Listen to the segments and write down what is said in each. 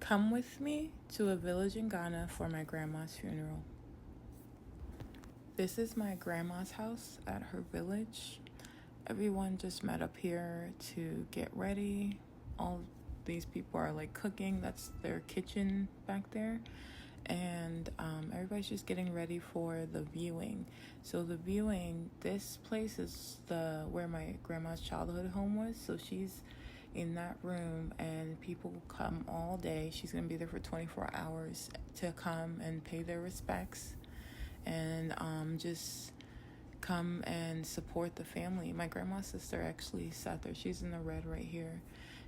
Come with me to a village in Ghana for my grandma's funeral. This is my grandma's house at her village. Everyone just met up here to get ready. All these people are like cooking. That's their kitchen back there. And everybody's just getting ready for the viewing. So the viewing, this place is where my grandma's childhood home was. So she's in that room and people come all day. She's gonna be there for 24 hours to come and pay their respects and just come and support the family. My grandma's sister actually sat there. She's in the red right here.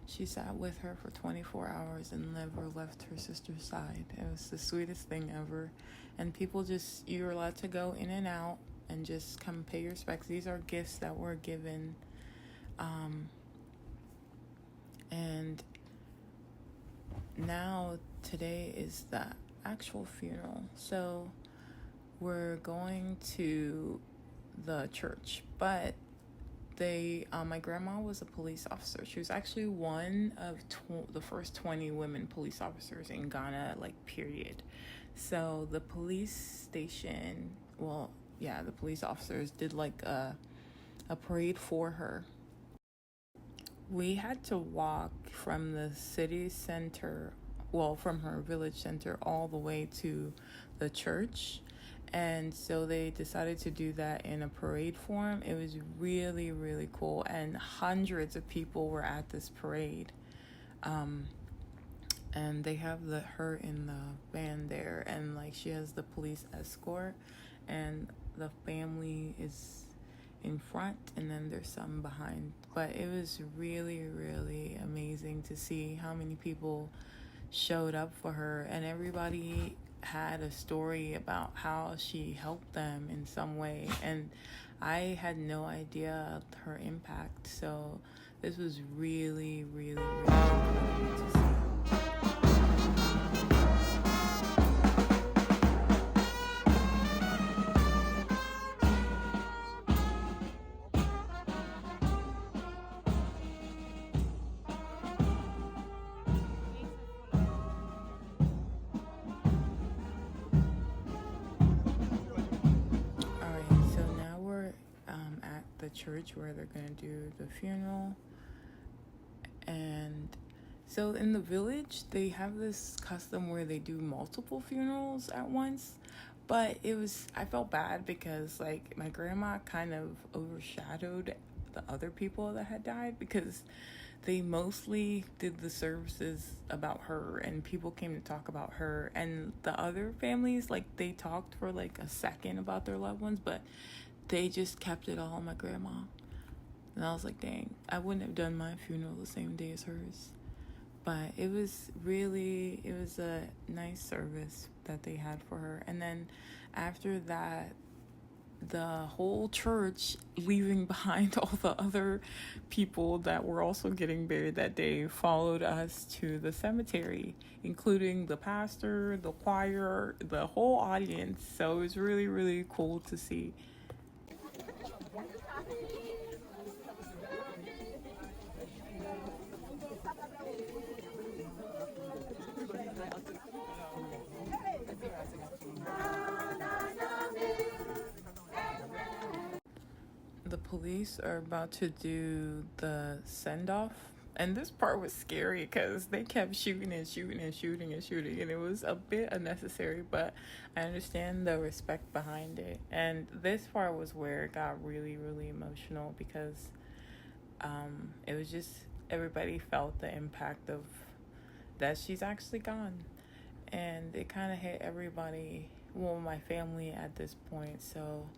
She sat with her for 24 hours and never left her sister's side. It was the sweetest thing ever. And people you're allowed to go in and out and just come pay your respects. These are gifts that were given. And now today is the actual funeral. So we're going to the church, but my grandma was a police officer. She was actually one of the first 20 women police officers in Ghana, period. So the police station, the police officers did a parade for her. We had to walk from the city center, from her village center all the way to the church. And so they decided to do that in a parade form. It was really, really cool. And hundreds of people were at this parade. And they have her in the van there. And she has the police escort. And the family is in front. And then there's some behind. But it was really, really amazing to see how many people showed up for her. And everybody had a story about how she helped them in some way, and I had no idea her impact. So this was really, really, really important to see. Church where they're gonna do the funeral. And so in the village they have this custom where they do multiple funerals at once, but I felt bad because my grandma kind of overshadowed the other people that had died, because they mostly did the services about her and people came to talk about her, and the other families they talked for a second about their loved ones, but they just kept it all on my grandma. And I was like, dang, I wouldn't have done my funeral the same day as hers. But it was a nice service that they had for her. And then after that, the whole church, leaving behind all the other people that were also getting buried that day, followed us to the cemetery, including the pastor, the choir, the whole audience. So it was really, really cool to see. The police are about to do the send-off, and this part was scary because they kept shooting, and it was a bit unnecessary, but I understand the respect behind it. And this part was where it got really, really emotional, because it was just, everybody felt the impact of that she's actually gone, and it kind of hit everybody, my family at this point. So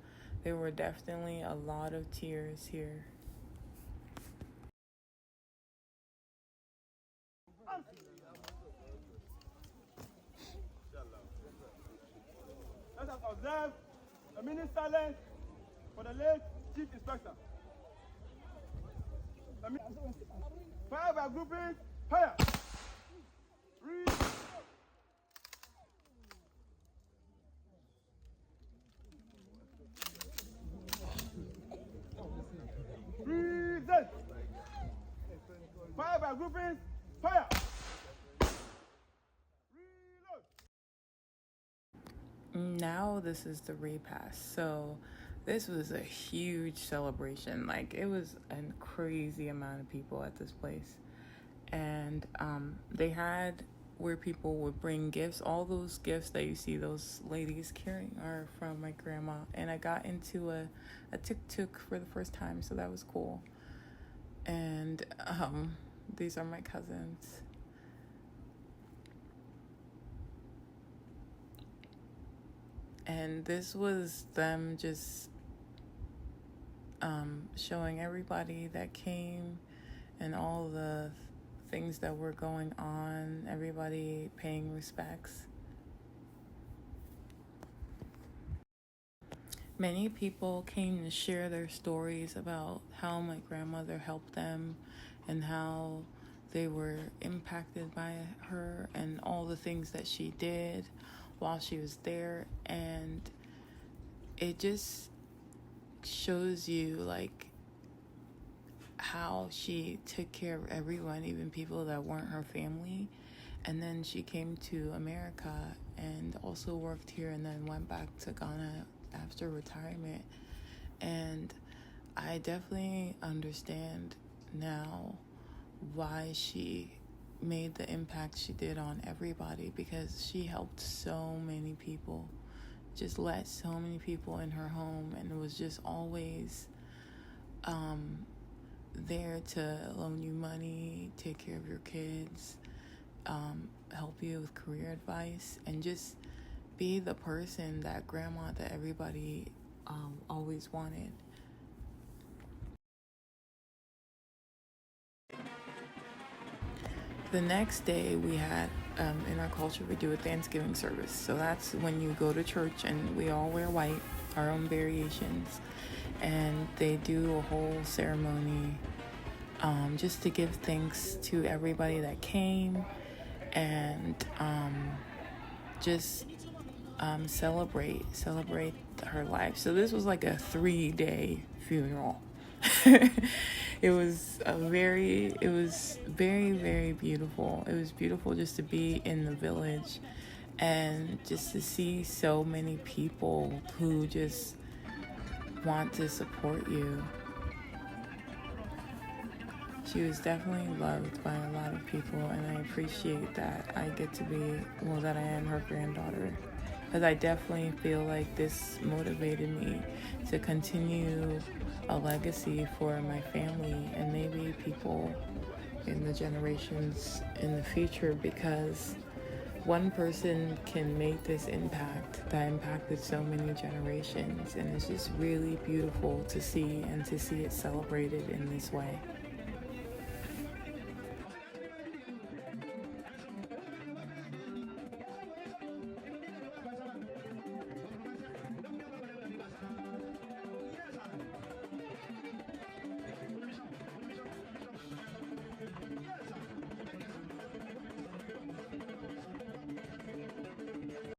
there were definitely a lot of tears here. Let us observe a minute silence for the late Chief Inspector. Fire by grouping, fire! Present! Fire by grouping, fire! Now this is the repast. So this was a huge celebration. Like, it was a crazy amount of people at this place. And they had where people would bring gifts. All those gifts that you see those ladies carrying are from my grandma. And I got into a tuk-tuk for the first time, so that was cool. And these are my cousins. And this was them just showing everybody that came and all the things that were going on, everybody paying respects. Many people came to share their stories about how my grandmother helped them and how they were impacted by her and all the things that she did while she was there. And it just shows you like how she took care of everyone, even people that weren't her family. And then she came to America and also worked here and then went back to Ghana after retirement. And I definitely understand now why she made the impact she did on everybody, because she helped so many people, just let so many people in her home, and it was just always there to loan you money, take care of your kids, help you with career advice, and just be the person, that grandma that everybody always wanted. The next day we had, in our culture, we do a Thanksgiving service. So that's when you go to church and we all wear white, our own variations. And they do a whole ceremony just to give thanks to everybody that came and just celebrate her life. So this was like a 3-day funeral. It was very, very beautiful. It was beautiful just to be in the village and just to see so many people who just want to support you. She was definitely loved by a lot of people, and I appreciate that I get to be, well, that I am her granddaughter. Because I definitely feel like this motivated me to continue a legacy for my family and maybe people in the generations in the future, because one person can make this impact that impacted so many generations, and it's just really beautiful to see and to see it celebrated in this way.